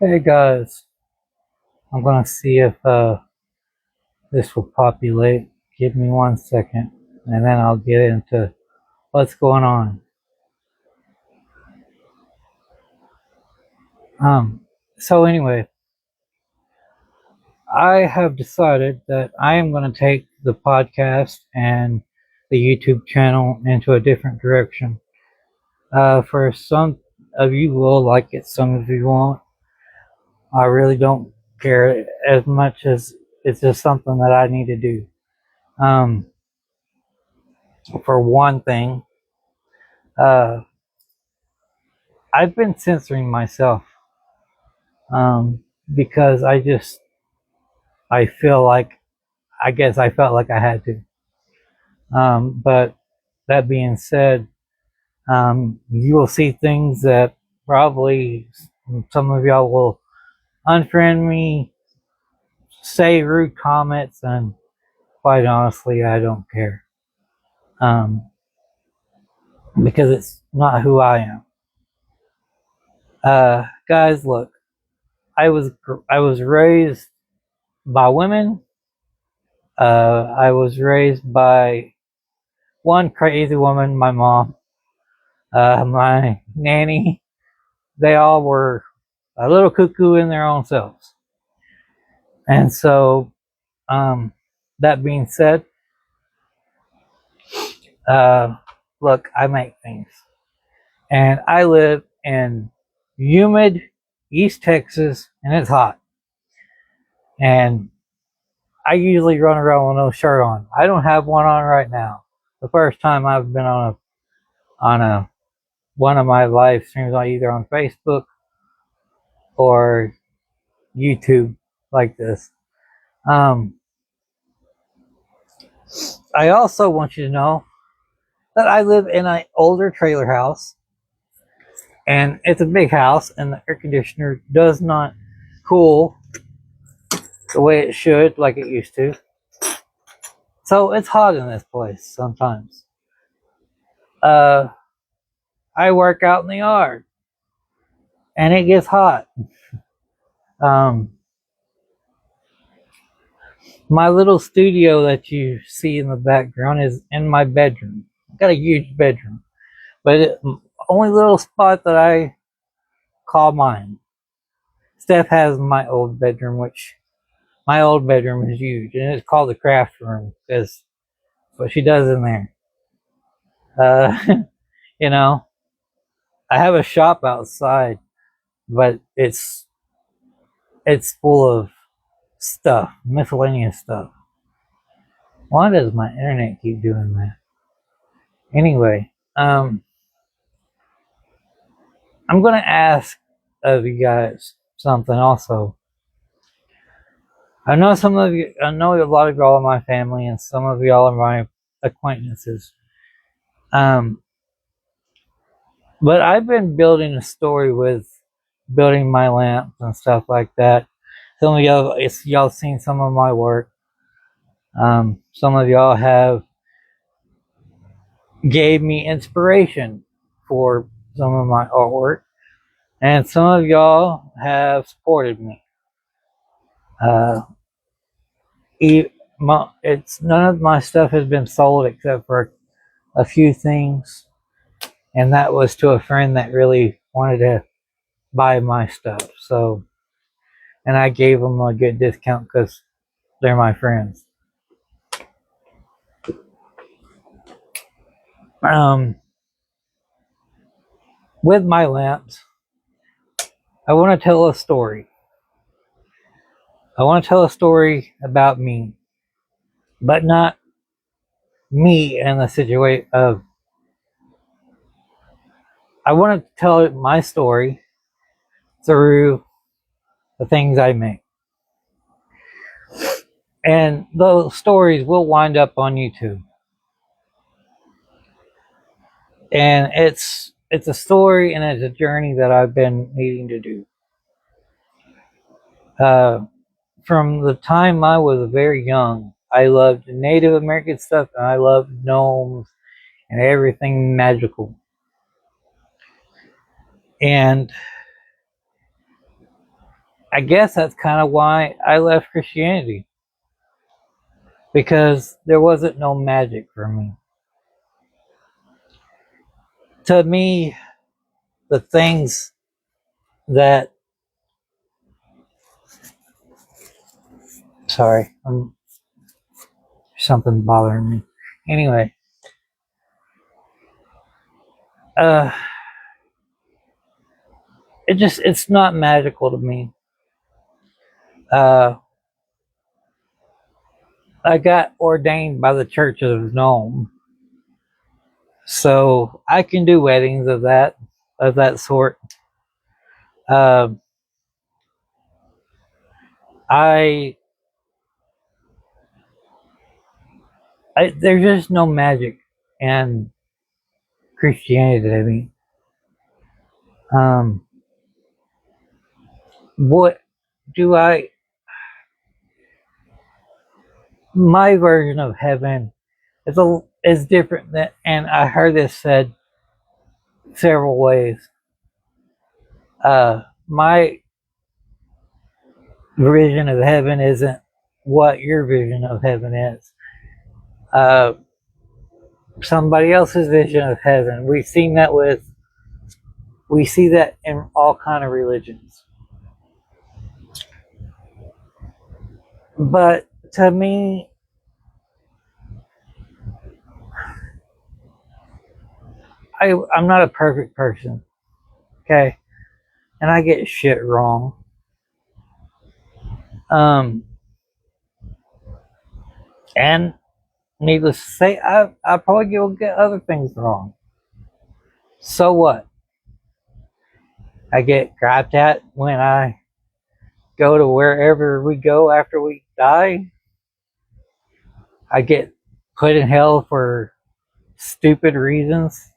Hey guys, I'm gonna see if this will populate. Give me 1 second, and then I'll get into what's going on. Um, so anyway, I have decided that I am gonna take the podcast and the YouTube channel into a different direction. For some of you will like it, some of you won't. I really don't care as much as it's just something that I need to do. Um, for one thing, uh, I've been censoring myself because I feel like I guess I felt like I had to. But that being said, you will see things that probably some of y'all will unfriend me, say rude comments, and quite honestly, I don't care um, because it's not who I am. Guys, look, I was raised by women. I was raised by one crazy woman, my mom, my nanny. They all were a little cuckoo in their own selves. And so, um, that being said, uh, look, I make things. And I live in humid East Texas, and it's hot. And I usually run around with no shirt on. I don't have one on right now. The first time I've been on a one of my live streams on either on Facebook or YouTube like this. Um, I also want you to know that I live in an older trailer house, and it's a big house, and the air conditioner does not cool the way it should, like it used to. So it's hot in this place sometimes. Uh, I work out in the yard, and it gets hot. Um, my little studio that you see in the background is in my bedroom. I've got a huge bedroom, but only little spot that I call mine. Steph has my old bedroom, which my old bedroom is huge, and it's called the craft room because what she does in there. Uh, you know, I have a shop outside, but it's full of stuff, miscellaneous stuff. Why does my internet keep doing that? Anyway, I'm gonna ask of you guys something also. I know some of you, I know a lot of y'all are my family, and some of y'all are my acquaintances. Um, but I've been building a story with building my lamps and stuff like that. Some of y'all, y'all seen some of my work. Some of y'all have gave me inspiration for some of my artwork, and some of y'all have supported me. Uh, it's none of my stuff has been sold except for a few things, and that was to a friend that really wanted to buy my stuff. So, and I gave them a good discount because they're my friends. Um, with my lamps, I want to tell a story. I want to tell a story about me, but not me in the situation of. I want to tell my story through the things I make, and those stories will wind up on YouTube. And it's a story and it's a journey that I've been needing to do. From the time I was very young, I loved Native American stuff, and I loved gnomes and everything magical. And I guess that's kind of why I left Christianity, because there wasn't no magic for me. To me, the things that sorry, something bothering me. Anyway, uh, it's not magical to me. Uh, I got ordained by the Church of Nome, so I can do weddings of that sort. Um, I, there's just no magic in Christianity to me. Um, what do I? My version of heaven is different than, and I heard this said several ways. My vision of heaven isn't what your vision of heaven is. Uh, Somebody else's vision of heaven. We see that in all kind of religions. But to me, I'm not a perfect person, okay, and I get shit wrong. Um, and needless to say, I probably will get other things wrong. So what? I get griped at when I go to wherever we go after we die. I get put in hell for stupid reasons.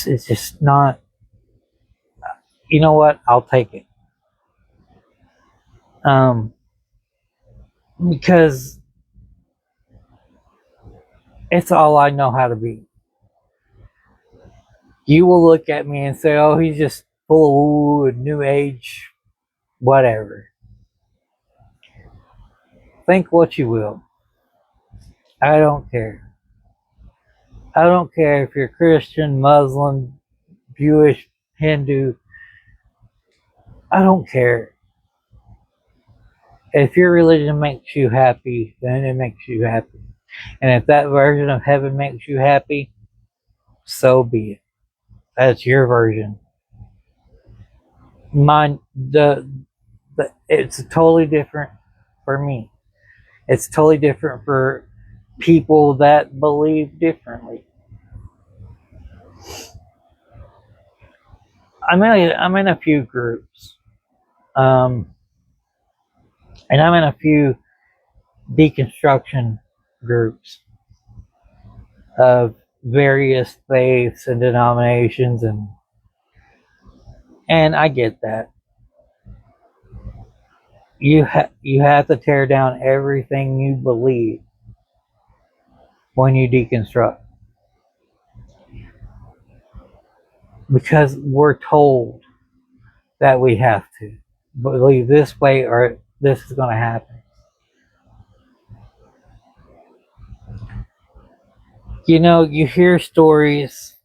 It's just not. You know what? I'll take it. Because it's all I know how to be. You will look at me and say, "Oh, he's just full of new age, whatever." Think what you will. I don't care. I don't care if you're Christian, Muslim, Jewish, Hindu. I don't care. If your religion makes you happy, then it makes you happy. And if that version of heaven makes you happy, so be it. That's your version. Mine, it's totally different for me. It's totally different for people that believe differently. I'm in a few groups, um, and I'm in a few deconstruction groups of various faiths and denominations, and I get that. You have to tear down everything you believe when you deconstruct, because we're told that we have to believe this way or this is going to happen. You know, you hear stories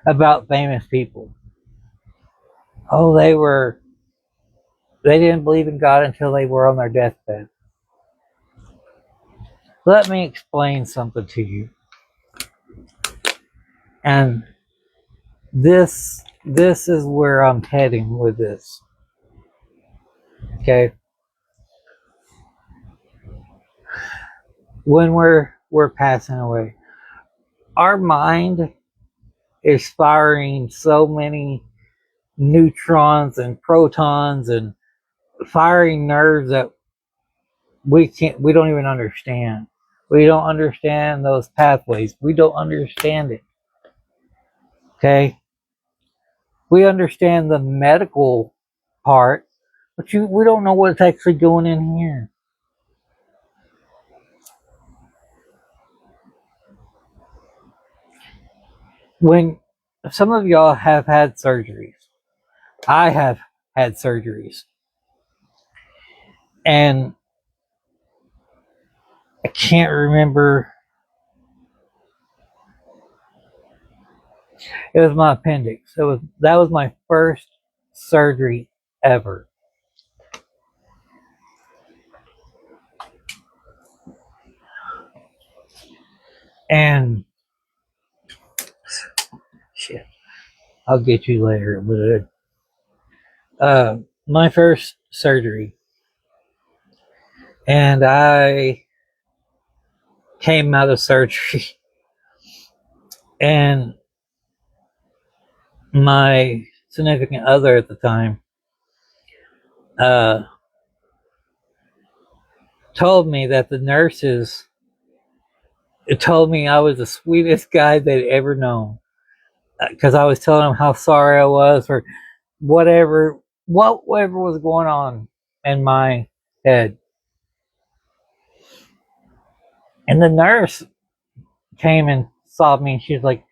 about famous people. Oh, they didn't believe in God until they were on their deathbed. Let me explain something to you. And this is where I'm heading with this. Okay? When we're passing away, our mind is firing so many neutrons and protons and firing nerves that we don't even understand. We don't understand those pathways. We don't understand it. Okay? We understand the medical part, but we don't know what's actually going in here. When some of y'all have had surgeries. I have had surgeries. And I can't remember. It was my appendix. That was my first surgery ever. And shit, I'll get you later. But my first surgery, and I came out of surgery, and my significant other at the time told me that the nurses told me I was the sweetest guy they'd ever known, because I was telling them how sorry I was for whatever was going on in my head. And the nurse came and saw me, and she's like,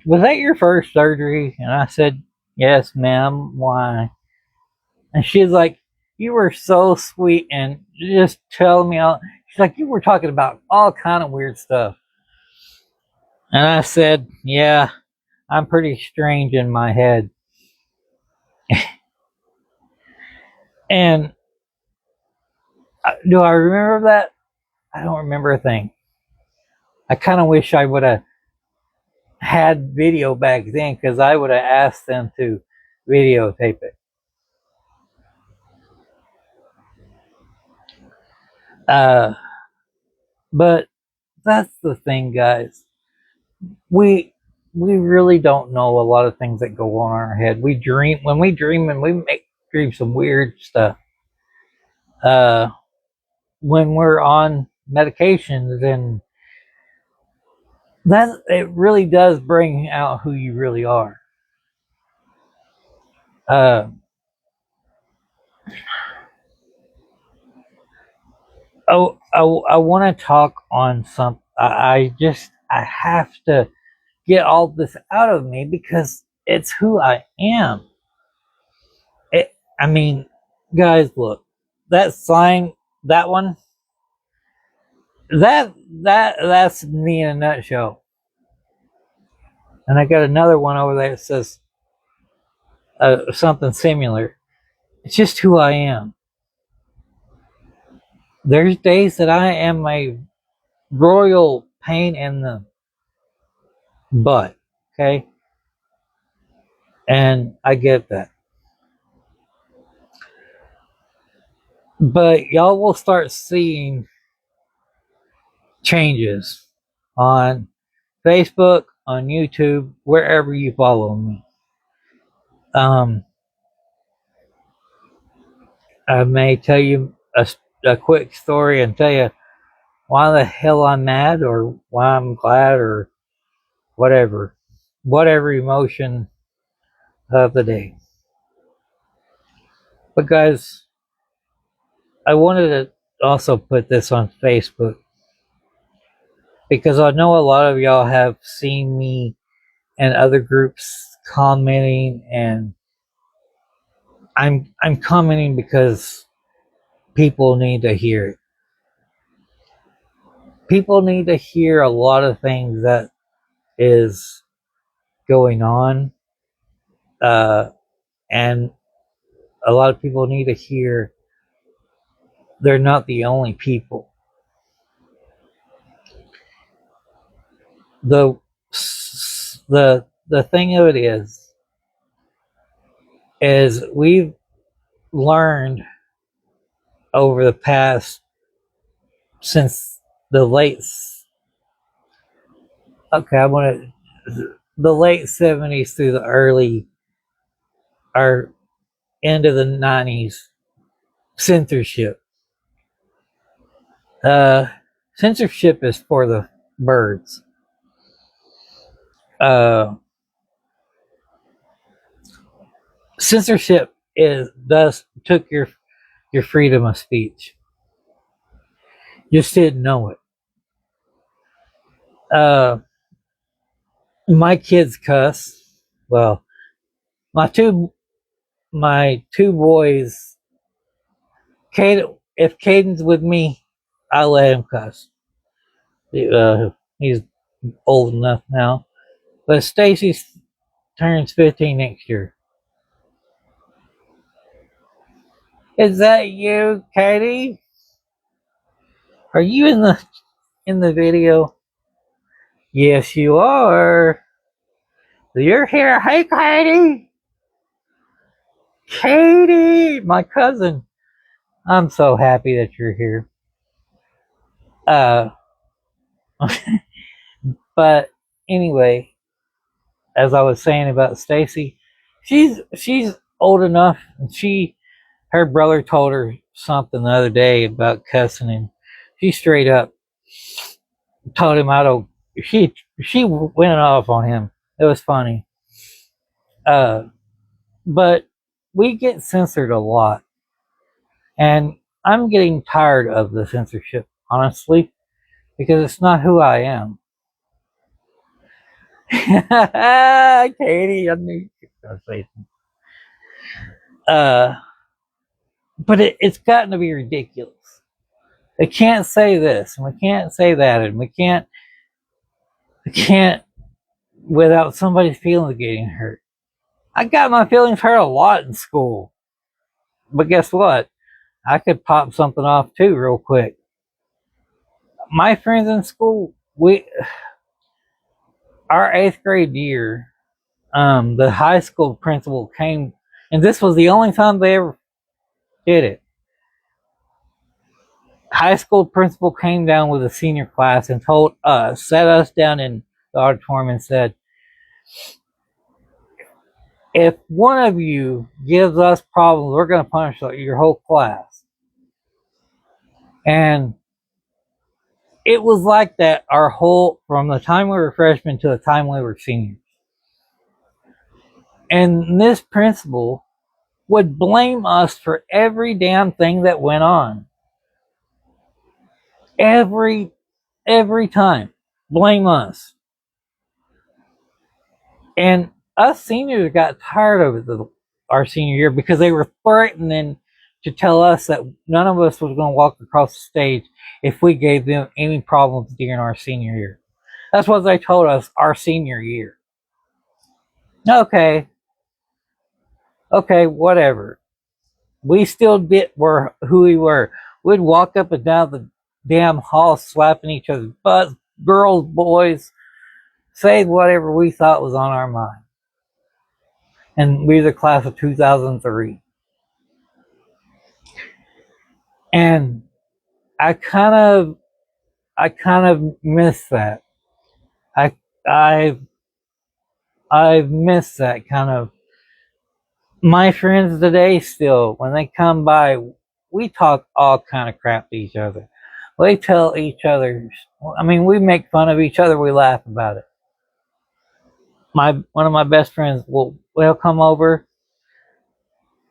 "Was that your first surgery?" And I said, "Yes, ma'am. Why?" And she's like, "You were so sweet and just telling me all." She's like, "You were talking about all kind of weird stuff." And I said, "Yeah, I'm pretty strange in my head." And do I remember that? I don't remember a thing. I kind of wish I would have had video back then, because I would have asked them to videotape it. But that's the thing, guys. We really don't know a lot of things that go on in our head. We dream and we make dream some weird stuff. When we're on medications, and that it really does bring out who you really are. Uh, I want to talk on some. I have to get all this out of me because it's who I am. I mean, guys, look, that sign, that one, that's me in a nutshell. And I got another one over there that says something similar. It's just who I am. There's days that I am a royal pain in the butt, okay? And I get that. But y'all will start seeing changes on Facebook, on YouTube, wherever you follow me. I may tell you a quick story and tell you why the hell I'm mad, or why I'm glad, or whatever emotion of the day. But guys, I wanted to also put this on Facebook, because I know a lot of y'all have seen me and other groups commenting, and I'm commenting because people need to hear it. People need to hear a lot of things that is going on, and a lot of people need to hear they're not the only people. The thing of it is we've learned over the past, since the late the late 70s through the early or end of the 90s, censorship. Censorship is for the birds. Censorship took your freedom of speech. You just didn't know it. My kids cuss. Well, my two boys. If Caden's with me, I let him cuss. He's old enough now. But Stacy turns 15 next year. Is that you, Katie? Are you in the video? Yes, you are. You're here. Hey, Katie. Katie, my cousin. I'm so happy that you're here. Uh, but anyway, as I was saying about Stacy, she's old enough, and her brother told her something the other day about cussing, and she straight up told him I don't. She went off on him. It was funny. Uh, but we get censored a lot, and I'm getting tired of the censorship, honestly, because it's not who I am. Katie, I knew you were going to say something. But it's gotten to be ridiculous. They can't say this, and we can't say that, and we can't without somebody's feelings getting hurt. I got my feelings hurt a lot in school. But guess what? I could pop something off too real quick. My friends in school, our 8th grade year, the high school principal came, and this was the only time they ever did it. High school principal came down with a senior class and told us, sat us down in the auditorium and said, if one of you gives us problems, we're going to punish your whole class. And it was like that from the time we were freshmen to the time we were seniors. And this principal would blame us for every damn thing that went on. Every time. Blame us. And us seniors got tired of it our senior year because they were threatening to tell us that none of us was going to walk across the stage if we gave them any problems during our senior year. That's what they told us our senior year. Okay, whatever. We still were who we were. We'd walk up and down the damn hall slapping each other's butts, girls, boys, saying whatever we thought was on our mind. And we were the class of 2003. And I kind of miss that. I've missed that kind of. My friends today still, when they come by, we talk all kind of crap to each other. We tell each other, we make fun of each other, we laugh about it. One of my best friends will come over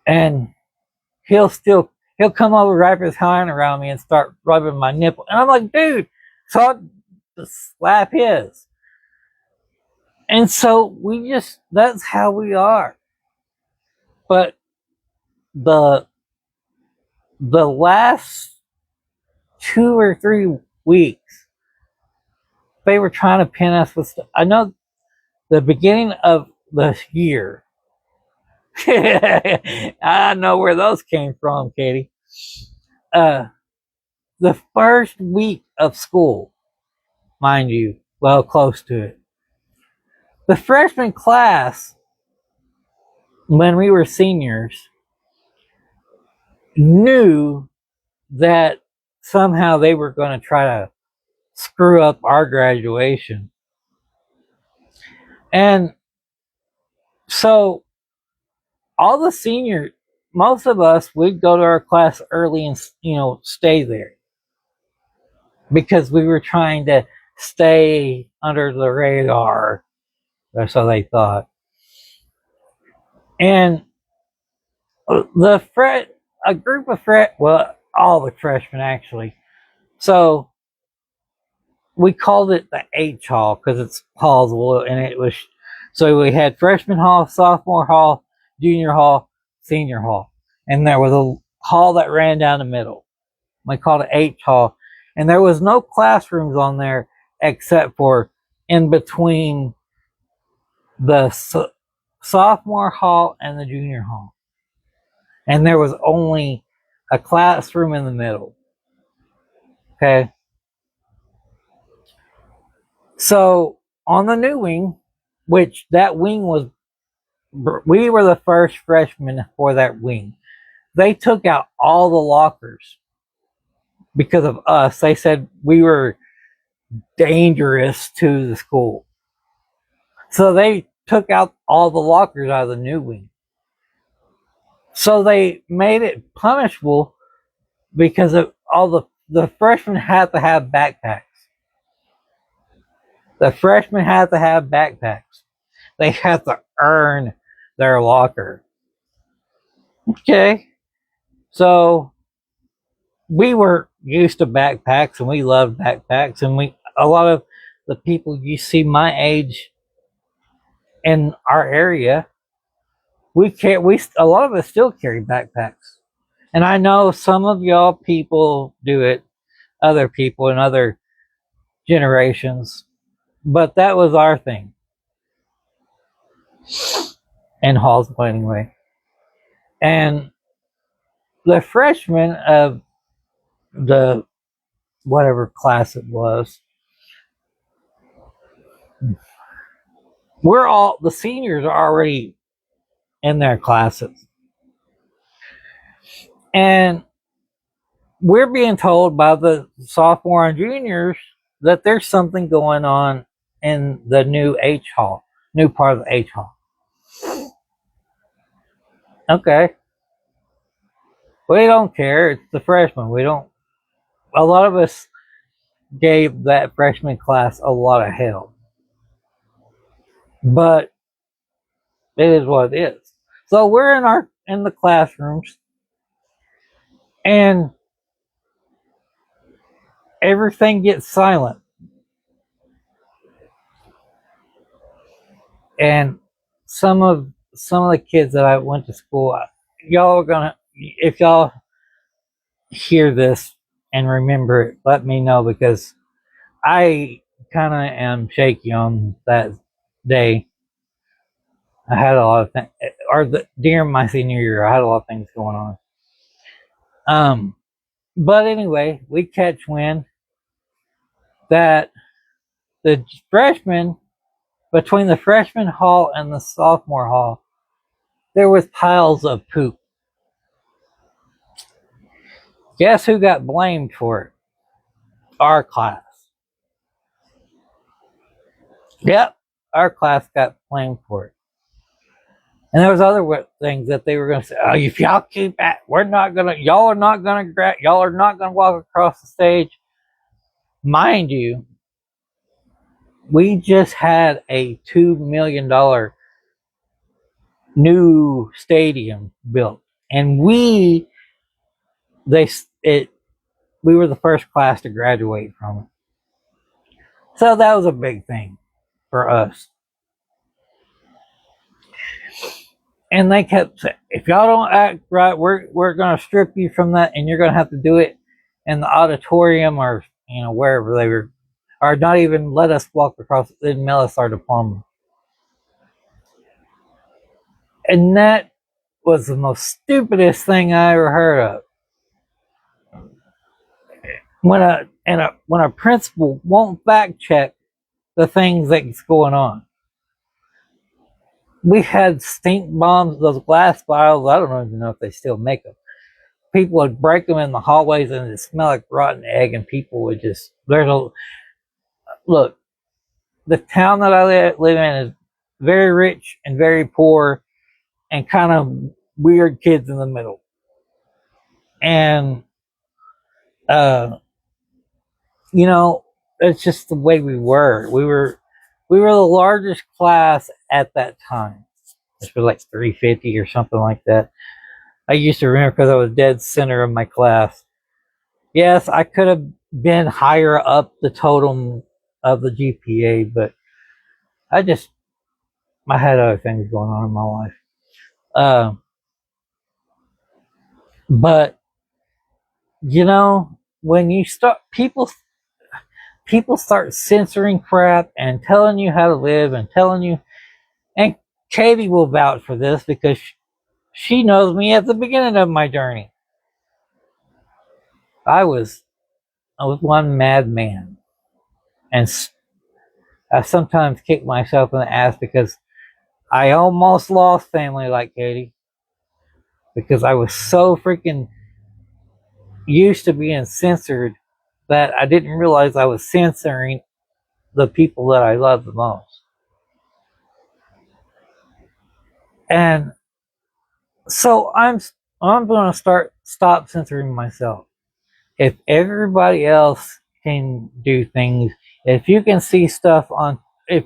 and he'll come over, wrap his hand around me and start rubbing my nipple. And I'm like, dude, so I'll just slap his. And so that's how we are. But the last 2 or 3 weeks, they were trying to pin us with stuff. I know the beginning of the year. I know where those came from, Katie. The first week of school, mind you, well, close to it. The freshman class, when we were seniors, knew that somehow they were going to try to screw up our graduation. And so all the seniors, most of us, we'd go to our class early and, stay there because we were trying to stay under the radar. That's how they thought. And all the freshmen actually. So we called it the H hall because it's halls, and it was, so we had freshman hall, sophomore hall, junior hall, senior hall, and there was a hall that ran down the middle. We called it H hall, and there was no classrooms on there except for in between the sophomore hall and the junior hall, and there was only a classroom in the middle. Okay. So on the new wing, which that wing was, we were the first freshmen for that wing. They took out all the lockers because of us. They said we were dangerous to the school. So they took out all the lockers out of the new wing. So they made it punishable because of all the freshmen had to have backpacks. The freshmen had to have backpacks. They had to earn their locker. Okay. So we were used to backpacks and we loved backpacks, and a lot of the people you see my age in our area, a lot of us still carry backpacks. And I know some of y'all people do it, other people in other generations, but that was our thing. In Hallsville anyway. And the freshmen of the whatever class it was, the seniors are already in their classes. And we're being told by the sophomore and juniors that there's something going on in the new H hall, new part of the H hall. Okay. We don't care. It's the freshmen. A lot of us gave that freshman class a lot of hell. But it is what it is. So we're in the classrooms, and everything gets silent. And some of the kids that I went to school, y'all are gonna, if y'all hear this and remember it, let me know, because I kind of am shaky on that day. I had a lot of things, during my senior year, I had a lot of things going on. But anyway, we catch wind that the freshmen, between the freshman hall and the sophomore hall, there was piles of poop. Guess who got blamed for it? Our class. Yep, our class got blamed for it. And there was other things that they were going to say. Oh, if y'all keep at, y'all are not going to walk across the stage. Mind you, we just had a $2 million new stadium built, and we were the first class to graduate from it. So that was a big thing for us. And they kept saying, if y'all don't act right, we're going to strip you from that, and you're going to have to do it in the auditorium or wherever they were, or not even let us walk across. They didn't mail us our diploma. And that was the most stupidest thing I ever heard of. When a principal won't fact check the things that's going on. We had stink bombs, those glass vials. I don't even know if they still make them. People would break them in the hallways, and it smelled like rotten egg, and people would just, look, the town that I live in is very rich and very poor, and kind of weird kids in the middle. And, it's just the way we were. We were the largest class at that time. It was like 350 or something like that. I used to remember because I was dead center of my class. Yes, I could have been higher up the totem of the GPA, but I had other things going on in my life. Uh, but you know, when you start, people start censoring crap and telling you how to live and telling you, and Katie will vouch for this because she knows me at the beginning of my journey. I was one madman, and I sometimes kick myself in the ass because I almost lost family like Katie because I was so freaking used to being censored that I didn't realize I was censoring the people that I love the most. And so I'm going to stop censoring myself. If everybody else can do things, if you can see stuff on, if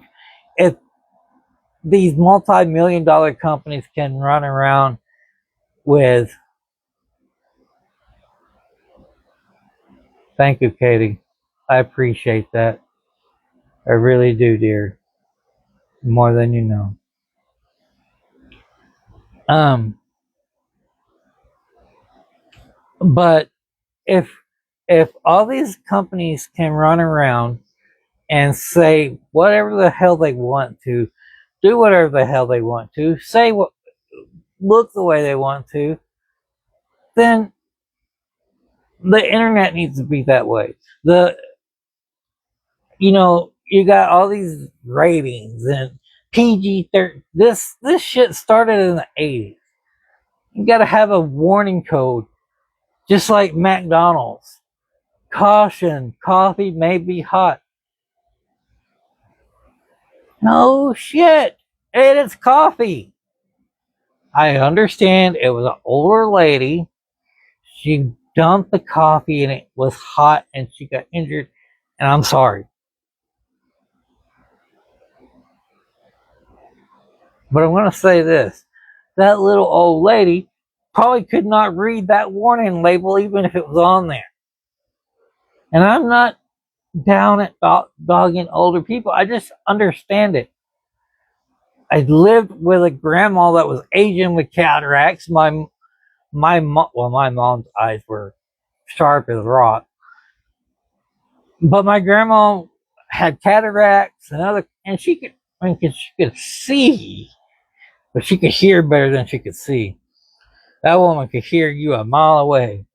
these multi-million-dollar companies can run around with, thank you, Katie, I appreciate that. I really do, dear, more than you know. But if all these companies can run around and say whatever the hell they want to, do whatever the hell they want to, say what, look the way they want to, then the internet needs to be that way. You got all these ratings and PG-13. This shit started in the 80s. You got to have a warning code, just like McDonald's. Caution, coffee may be hot. No shit, it's coffee. I understand it was an older lady. She dumped the coffee and it was hot and she got injured, and I'm sorry. But I'm going to say this. That little old lady probably could not read that warning label even if it was on there. And I'm not down at dogging older people. I just understand it. I lived with a grandma that was Asian with cataracts. My mom's eyes were sharp as rock. But my grandma had cataracts and she could see, but she could hear better than she could see. That woman could hear you a mile away.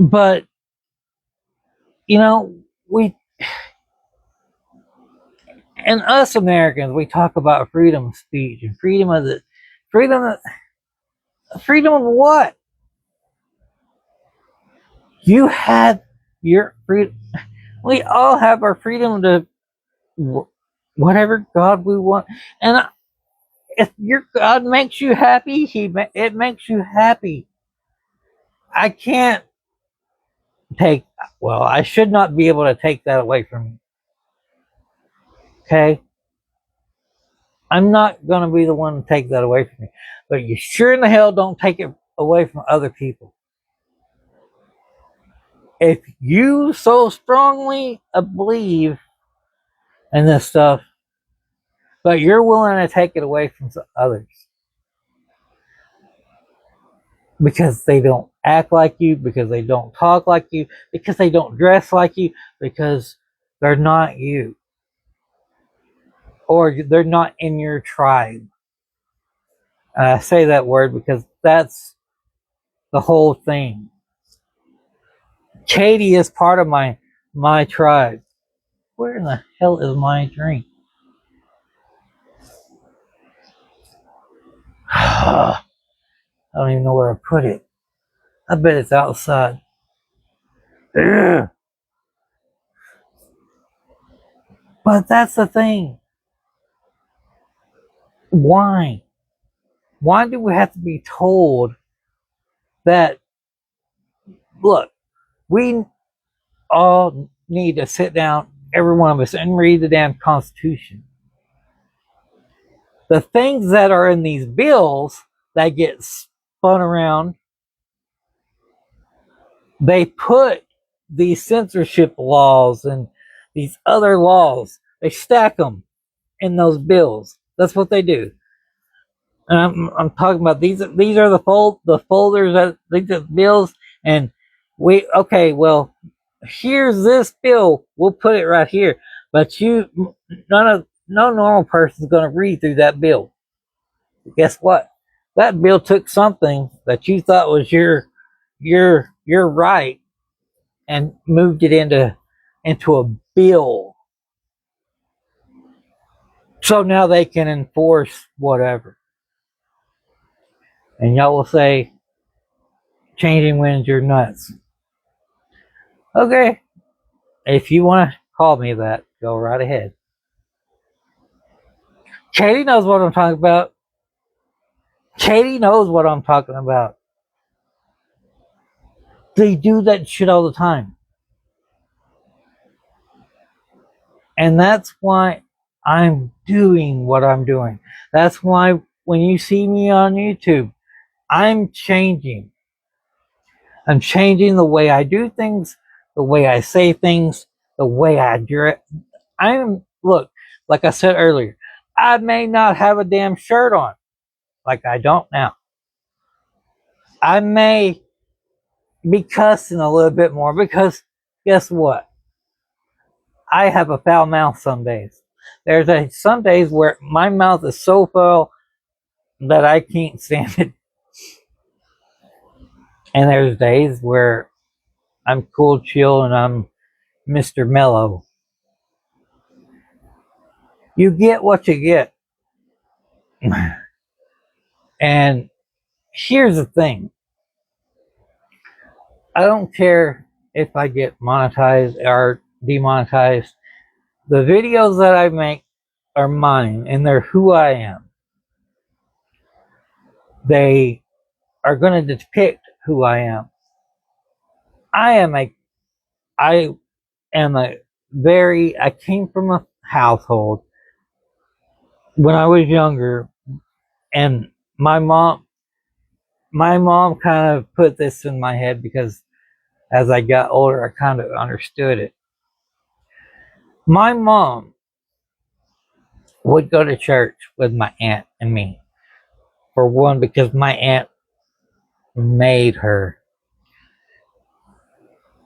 But we and us Americans, we talk about freedom of speech and freedom of what? You had your freedom. We all have our freedom to whatever God we want, and if your God makes you happy, it makes you happy. I can't I should not be able to take that away from you. Okay? I'm not going to be the one to take that away from you. But you sure in the hell don't take it away from other people. If you so strongly believe in this stuff, but you're willing to take it away from others because they don't act like you, because they don't talk like you, because they don't dress like you, because they're not you, or they're not in your tribe. And I say that word because that's the whole thing. Katie is part of my tribe. Where in the hell is my drink? I don't even know where I put it. I bet it's outside. Ugh. But that's the thing. Why? Why do we have to be told that, look, we all need to sit down, every one of us, and read the damn Constitution? The things that are in these bills that get spun around, they put these censorship laws and these other laws. They stack them in those bills. That's what they do. And I'm talking about these. These are the folders that these are bills, and well, here's this bill. We'll put it right here. But no normal person is going to read through that bill. Guess what? That bill took something that you thought was your right and moved it into a bill. So now they can enforce whatever. And y'all will say, changing winds, you're nuts. Okay. If you want to call me that, go right ahead. Katie knows what I'm talking about. Katie knows what I'm talking about. They do that shit all the time. And that's why I'm doing what I'm doing. That's why when you see me on YouTube, I'm changing. I'm changing the way I do things, the way I say things, the way I dress. Look, like I said earlier, I may not have a damn shirt on, like I don't now. I may be cussing a little bit more because guess what? I have a foul mouth some days. There's some days where my mouth is so foul that I can't stand it. And there's days where I'm cool, chill, and I'm Mr. Mellow. You get what you get. And here's the thing. I don't care if I get monetized or demonetized. The videos that I make are mine, and they're who I am. They are going to depict who I am. I came from a household when I was younger, and my mom kind of put this in my head because as I got older, I kind of understood it. My mom would go to church with my aunt and me. For one, because my aunt made her.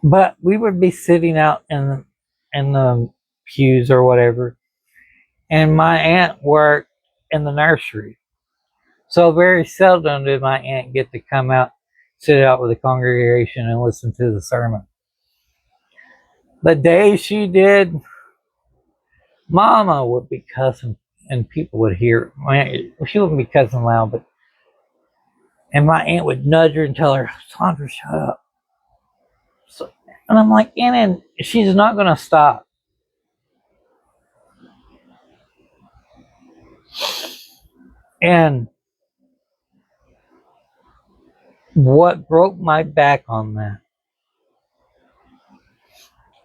But we would be sitting out in the pews or whatever, and my aunt worked in the nursery. So very seldom did my aunt get to come out, sit out with the congregation and listen to the sermon. The day she did, Mama would be cussing and people would hear. She wouldn't be cussing loud, and my aunt would nudge her and tell her, Sandra, shut up. So, and I'm like, Aunt, she's not going to stop. And what broke my back on that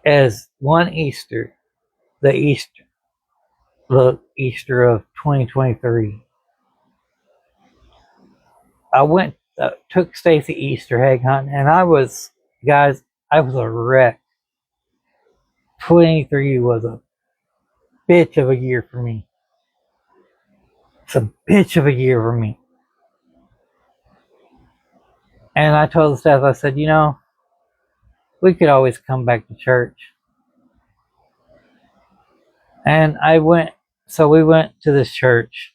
is one Easter, the Easter of 2023. I took Stacy Easter egg hunting, and I was a wreck. 23 was a bitch of a year for me. It's a bitch of a year for me. And I told the staff, I said, we could always come back to church. And we went to this church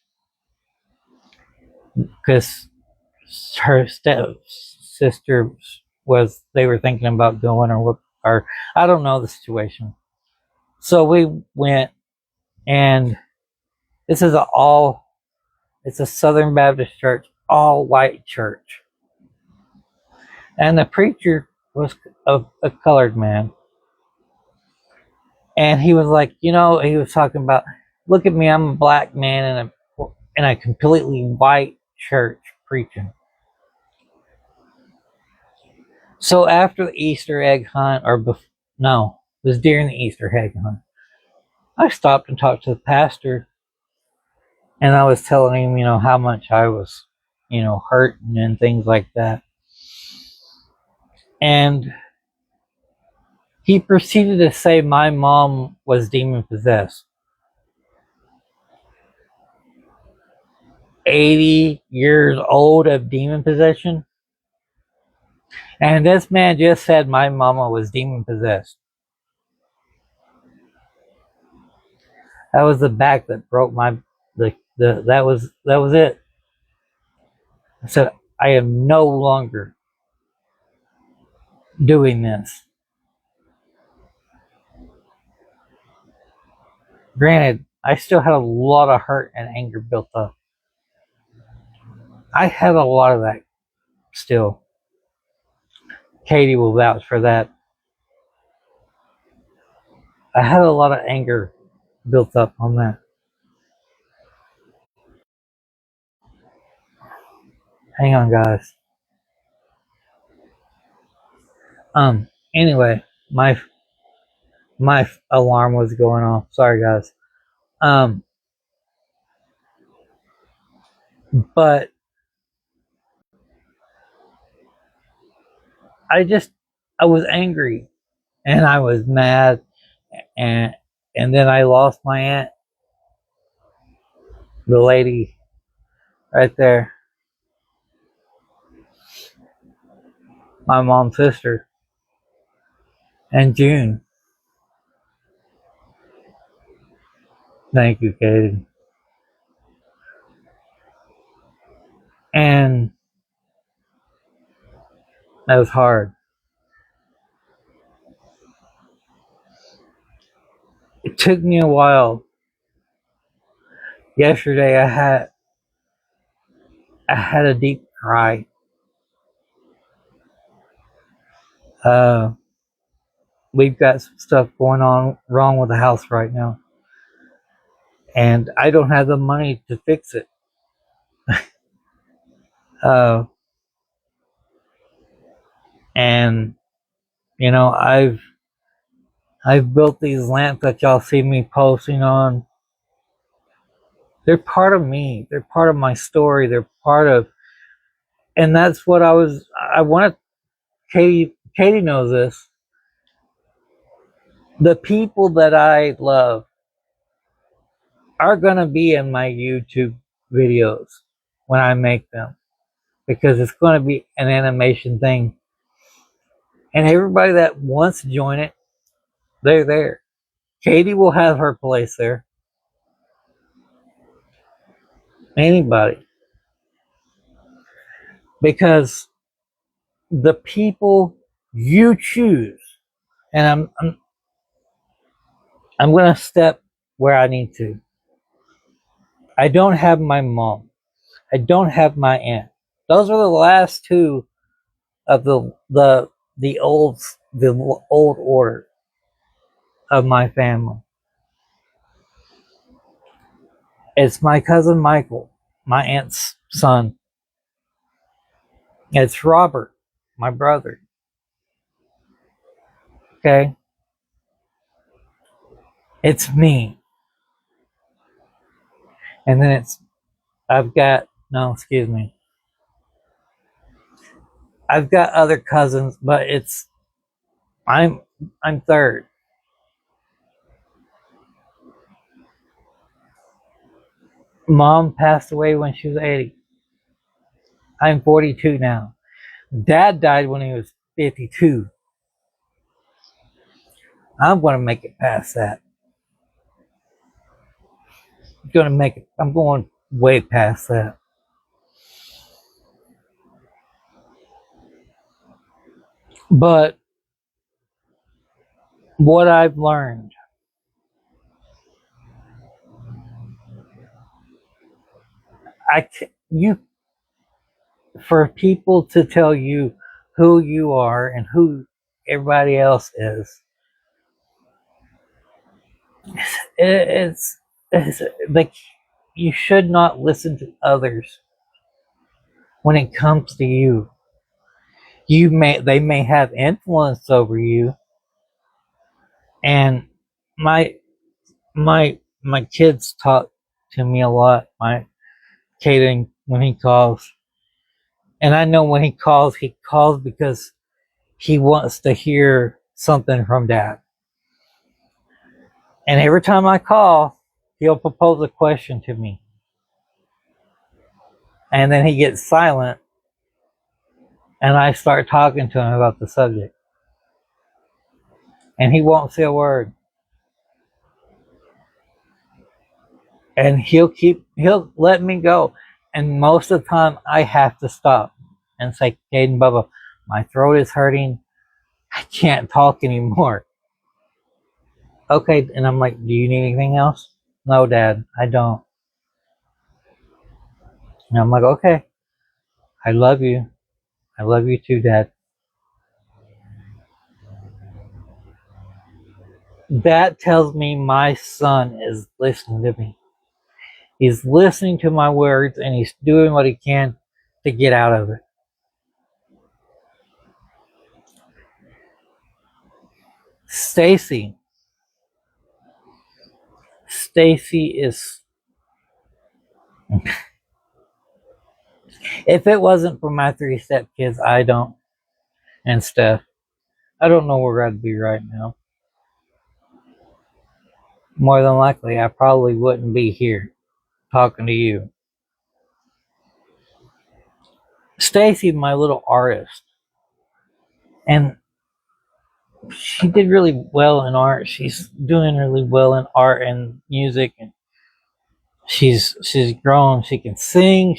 because her stepsister they were thinking about going or I don't know the situation. So we went, and this is it's a Southern Baptist church, all white church. And the preacher was a colored man. And he was like, he was talking about, look at me, I'm a black man in a completely white church preaching. So after the Easter egg hunt, it was during the Easter egg hunt, I stopped and talked to the pastor, and I was telling him, how much I was, hurting and things like that. And He proceeded to say my mom was demon possessed. 80 years old of demon possession. And this man just said my mama was demon possessed. That was the back that broke my that was it. I said I am no longer doing this. Granted, I still had a lot of hurt and anger built up. I have a lot of that still. Katie will vouch for that. I had a lot of anger built up on that. Hang on, guys. Anyway, my alarm was going off. Sorry, guys. But I was angry and I was mad, and then I lost my aunt, the lady right there, my mom's sister, in June. Thank you, Katie. And that was hard. It took me a while. Yesterday I had a deep cry. We've got some stuff going on wrong with the house right now, and I don't have the money to fix it. And you know, I've built these lamps that y'all see me posting on. They're part of me. They're part of my story. They're part of, and that's what I wanted. Katie knows this. The people that I love are gonna be in my YouTube videos when I make them, because it's gonna be an animation thing. And everybody that wants to join it, they're there. Katie will have her place there. Anybody. Because the people you choose, and I'm gonna step where I need to. I don't have my mom. I don't have my aunt. Those are the last two of the old order of my family. It's my cousin Michael, my aunt's son. It's Robert, my brother. Okay? It's me. And then I've got other cousins, but I'm third. Mom passed away when she was 80. I'm 42 now. Dad died when he was 52. I'm going to make it past that. I'm going way past that. But what I've learned, for people to tell you who you are and who everybody else is, it's like, you should not listen to others when it comes to you. They may have influence over you, and my kids talk to me a lot. My Caden, when he calls, and I know when he calls because he wants to hear something from Dad. And every time I call, he'll propose a question to me. And then he gets silent, and I start talking to him about the subject. And he won't say a word. And he'll let me go. And most of the time, I have to stop and say, Caden, Bubba, my throat is hurting. I can't talk anymore. Okay, and I'm like, do you need anything else? No, Dad, I don't. And I'm like, okay, I love you. I love you too, Dad. That tells me my son is listening to me. He's listening to my words and he's doing what he can to get out of it. Stacy is, if it wasn't for my 3 stepkids, and Steph, I don't know where I'd be right now. More than likely, I probably wouldn't be here talking to you. Stacy, my little artist, and she did really well in art. She's doing really well in art and music, and she's grown. She can sing.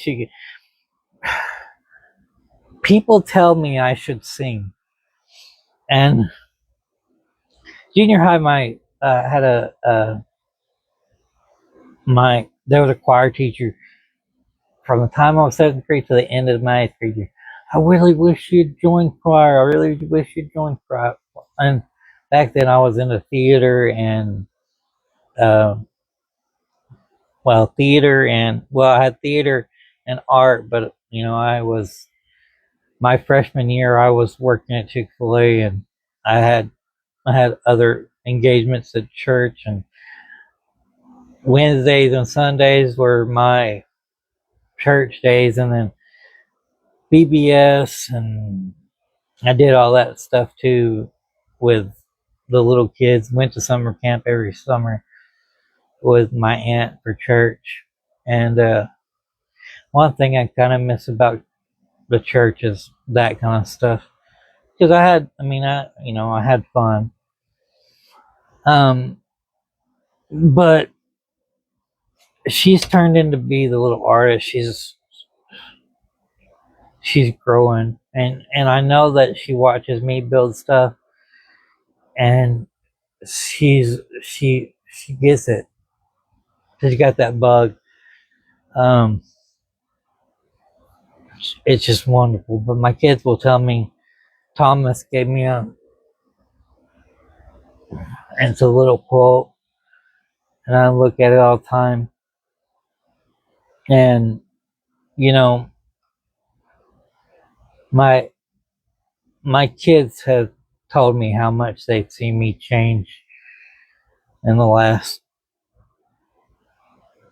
People tell me I should sing, and junior high, my had there was a choir teacher from the time I was 7th grade to the end of my 8th grade year. I really wish you'd join choir. I really wish you'd join choir. And back then I was into theater and, I had theater and art, but my freshman year, I was working at Chick-fil-A and I had other engagements at church, and Wednesdays and Sundays were my church days, and then BBS, and I did all that stuff too with the little kids. Went to summer camp every summer with my aunt for church. And one thing I kind of miss about the church is that kind of stuff, because I had fun. But she's turned into be the little artist. She's growing, and I know that she watches me build stuff, and she gets it. She's got that bug. It's just wonderful. But my kids will tell me, Thomas gave me and it's a little quote, and I look at it all the time. And my kids have told me how much they've seen me change in the last.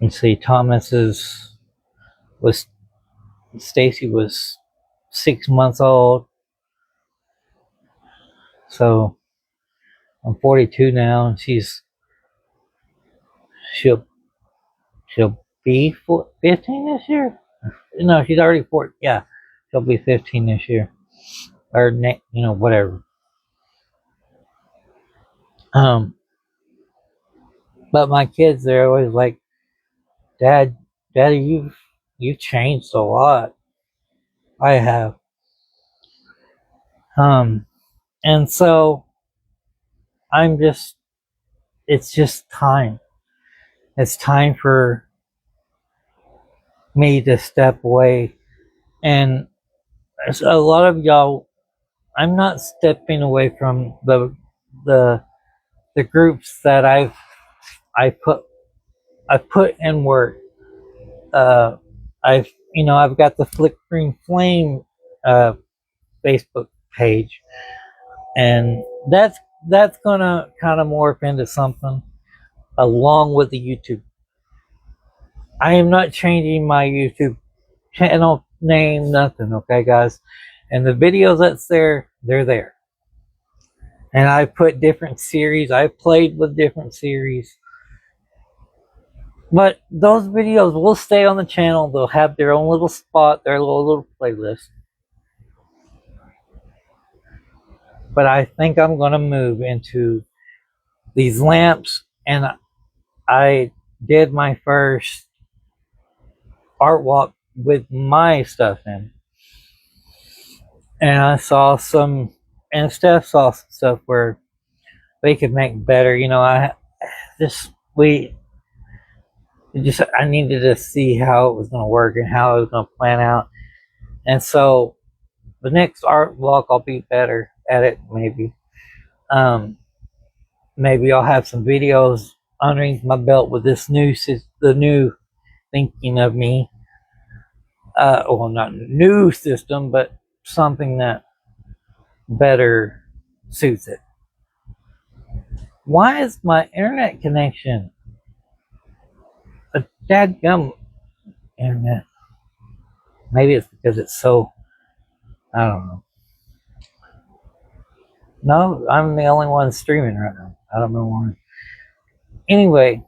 You see, Stacy was 6 months old, so I'm 42 now, and she'll be 15 this year. No, she's already 4. Yeah, she'll be 15 this year, or whatever. But my kids, they're always like, Daddy, you've changed a lot. I have. And so it's just time. It's time for me to step away. And a lot of y'all, I'm not stepping away from the groups that I've put in work. I've got the Flickering Flame Facebook page, and that's gonna kind of morph into something along with the YouTube. I am not changing my YouTube channel name, nothing, okay, guys? And the videos that's there, they're there. And I put different series. I played with different series. But those videos will stay on the channel. They'll have their own little spot, their little playlist. But I think I'm going to move into these lamps. And I did my first art walk with my stuff in. And I saw some, and Steph saw some stuff where they could make better. You know, I needed to see how it was going to work and how it was going to plan out. And so the next art walk, I'll be better at it. Maybe I'll have some videos underneath my belt with the new thinking of me. Well, not new system, but something that better suits it. Why is my internet connection a dadgum internet? Maybe it's because it's so, I don't know. No, I'm the only one streaming right now. I don't know why. Anyway,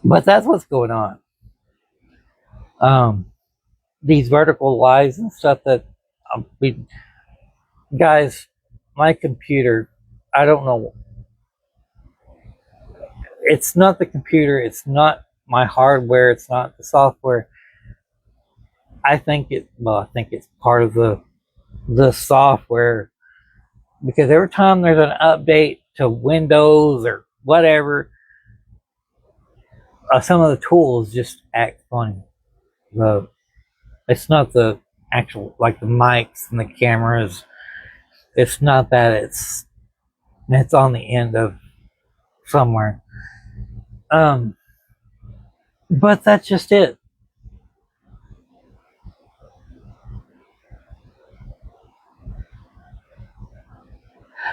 but that's what's going on. These vertical lives and stuff that guys, my computer, I don't know. It's not the computer. It's not my hardware. It's not the software. I think it's part of the software, because every time there's an update to Windows or whatever, some of the tools just act funny. It's not the actual, like the mics and the cameras. It's not that. It's on the end of somewhere. But that's just it.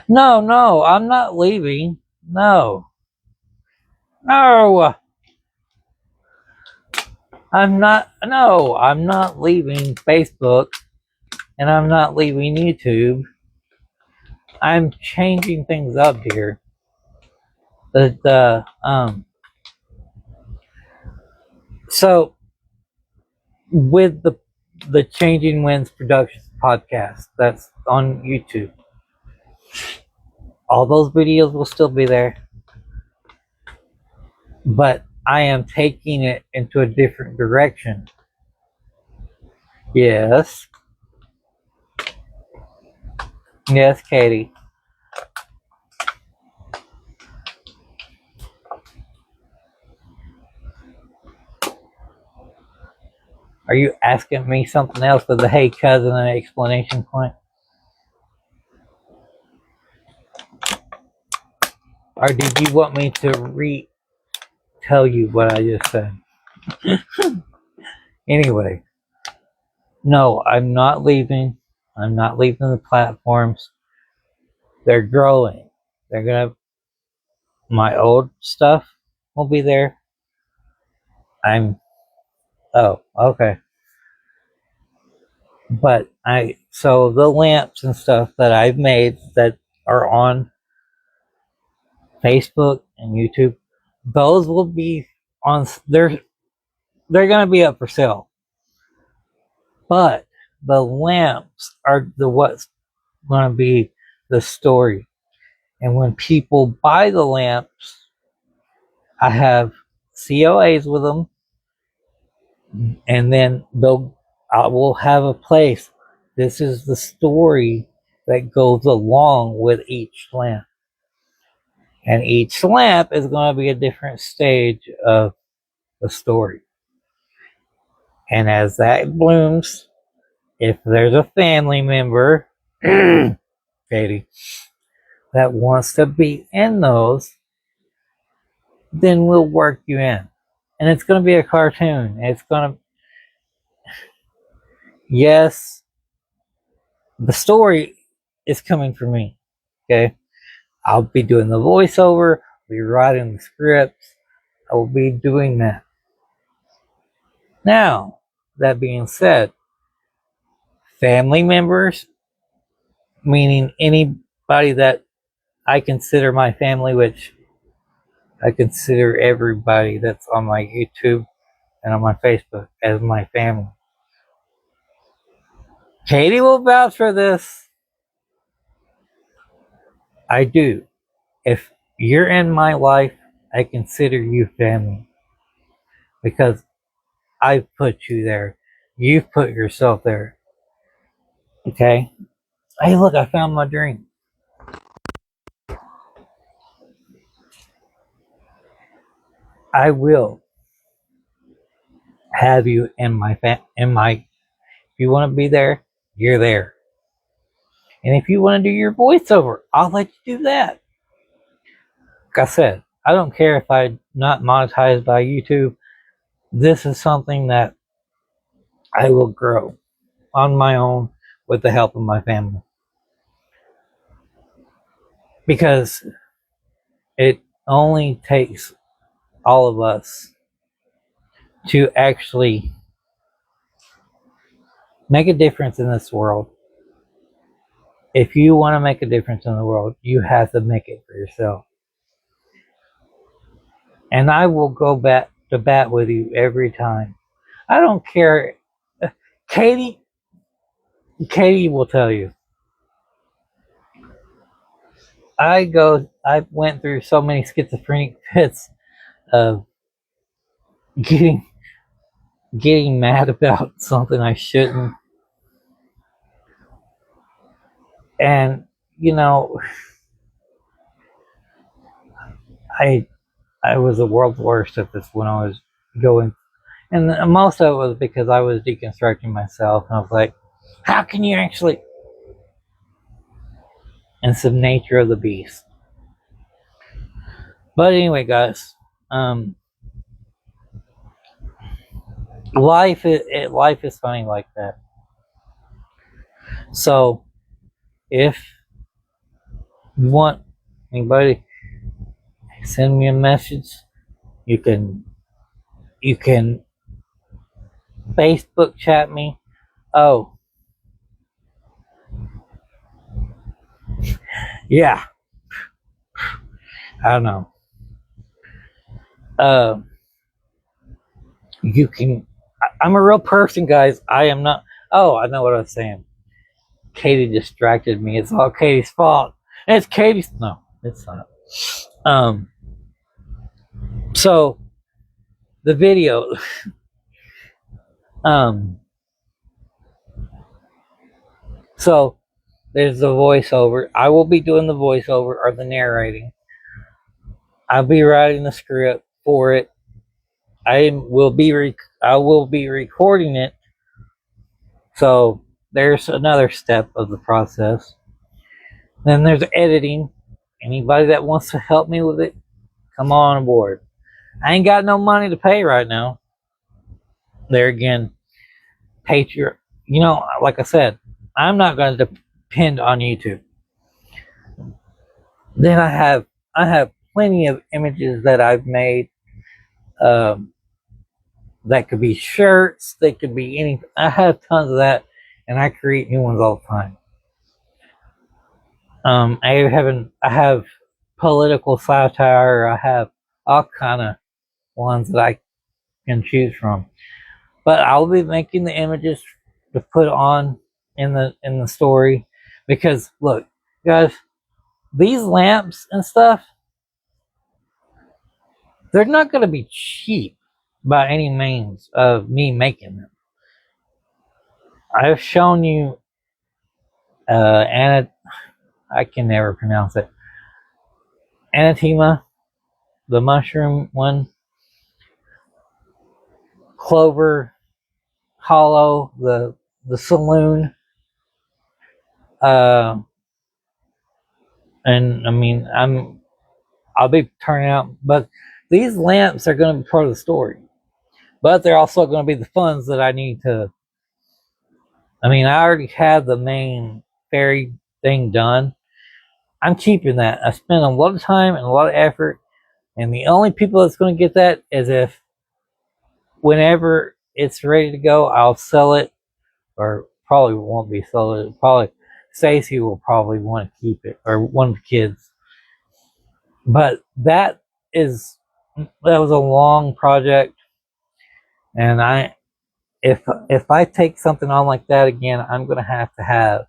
No, I'm not leaving. No. I'm not leaving Facebook, and I'm not leaving YouTube. I'm changing things up here. So with the Changing Winds Productions podcast that's on YouTube, all those videos will still be there, but I am taking it into a different direction. Yes, Katie. Are you asking me something else with the "hey cousin" and exclamation point? Or did you want me to tell you what I just said? Anyway, no, I'm not leaving. I'm not leaving the platforms. They're growing. My old stuff will be there. Oh, okay. But so the lamps and stuff that I've made that are on Facebook and YouTube, those will be they're going to be up for sale. But the lamps are what's going to be the story. And when people buy the lamps, I have COAs with them, and then I will have a place. This is the story that goes along with each lamp. And each lamp is going to be a different stage of the story. And as that blooms, if there's a family member, Katie, that wants to be in those, then we'll work you in. And it's going to be a cartoon. Yes, the story is coming from me. Okay? I'll be doing the voiceover, I'll be writing the scripts, I will be doing that. Now, that being said, family members, meaning any that I consider my family, which I consider everybody that's on my YouTube and on my Facebook as my family. Katie will vouch for this. I do. If you're in my life, I consider you family because I've put you there. You've put yourself there. Okay? Hey, look, I found my drink. I will have you in my if you want to be there, you're there. And if you want to do your voiceover, I'll let you do that. Like I said, I don't care if I'm not monetized by YouTube. This is something that I will grow on my own with the help of my family. Because it only takes all of us to actually make a difference in this world. If you want to make a difference in the world, you have to make it for yourself. And I will go back to bat with you every time. I don't care. Katie will tell you. I went through so many schizophrenic fits of getting mad about something I shouldn't. And you know, I was the world's worst at this when I was going, and most of it was because I was deconstructing myself, and I was like, how can you actually? And it's the nature of the beast. But anyway, guys, life is funny like that. So, if you want anybody, send me a message. You can Facebook chat me. Oh, yeah. I don't know. You can. I'm a real person, guys. I am not. Oh, I know what I was saying. Katie distracted me. It's all Katie's fault. It's Katie's. No, it's not. So the video. So there's the voiceover. I will be doing the voiceover or the narrating. I'll be writing the script for it. I will be recording it. So there's another step of the process. Then there's editing. Anybody that wants to help me with it, come on board. I ain't got no money to pay right now. There again, Patreon. You know, like I said, I'm not going to depend on YouTube. Then I have plenty of images that I've made. That could be shirts. They could be anything. I have tons of that, and I create new ones all the time. I have political satire. I have all kind of ones that I can choose from. But I'll be making the images to put on in the story, because look, guys, these lamps and stuff, they're not going to be cheap by any means of me making them. I've shown you I can never pronounce it. Anathema, the mushroom one. Clover Hollow, the saloon. And I mean, I'll be turning out, but these lamps are going to be part of the story. But they're also going to be the funds that I need to. I mean, I already have the main fairy thing done. I'm keeping that. I spent a lot of time and a lot of effort, and the only people that's going to get that is if, whenever it's ready to go, I'll sell it, or probably won't be sold. It'll probably Stacy will probably want to keep it, or one of the kids. But that was a long project, and if I take something on like that again, I'm gonna have to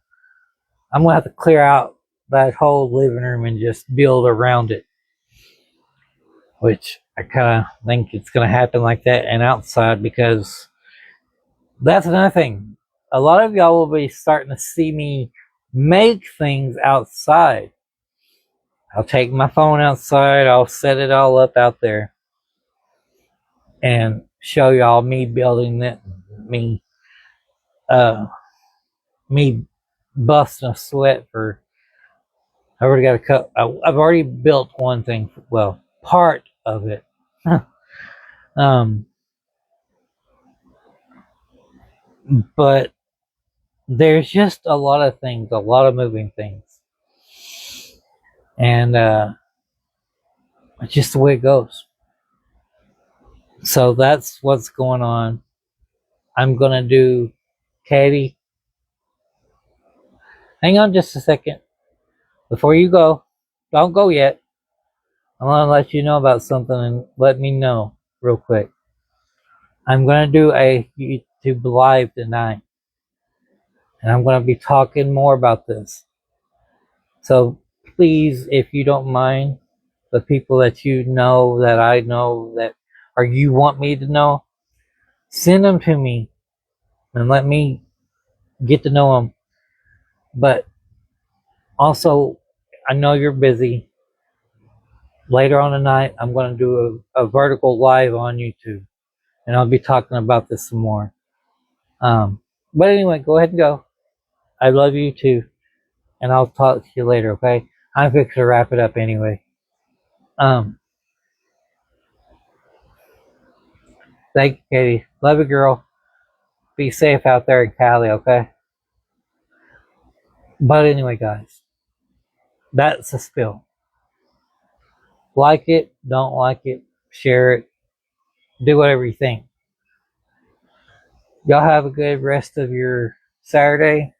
clear out that whole living room and just build around it, which I kind of think it's gonna happen like that and outside, because that's another thing. A lot of y'all will be starting to see me make things outside. I'll take my phone outside, I'll set it all up out there and show y'all me building it, me uh me busting a sweat for. I already got a cup. I've already built one thing. Well, part of it. um, but there's just a lot of things, a lot of moving things, and it's just the way it goes. So that's what's going on. I'm gonna do, Katie. Hang on just a second before you go. Don't go yet. I want to let you know about something and let me know real quick. I'm gonna do a YouTube live tonight, and I'm gonna be talking more about this. So please, if you don't mind, the people that you know, that I know, that or you want me to know, send them to me and let me get to know them. But also, I know you're busy. Later on tonight, I'm going to do a vertical live on YouTube, and I'll be talking about this some more. But anyway, go ahead and go. I love you too, and I'll talk to you later, okay? I'm fixing to wrap it up anyway. Thank you, Katie. Love you, girl. Be safe out there in Cali, okay? But anyway, guys, that's a spill. Like it, don't like it, share it, do whatever you think. Y'all have a good rest of your Saturday,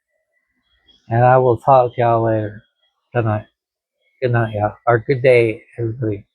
and I will talk to y'all later tonight. Good night, y'all. Or good day, everybody.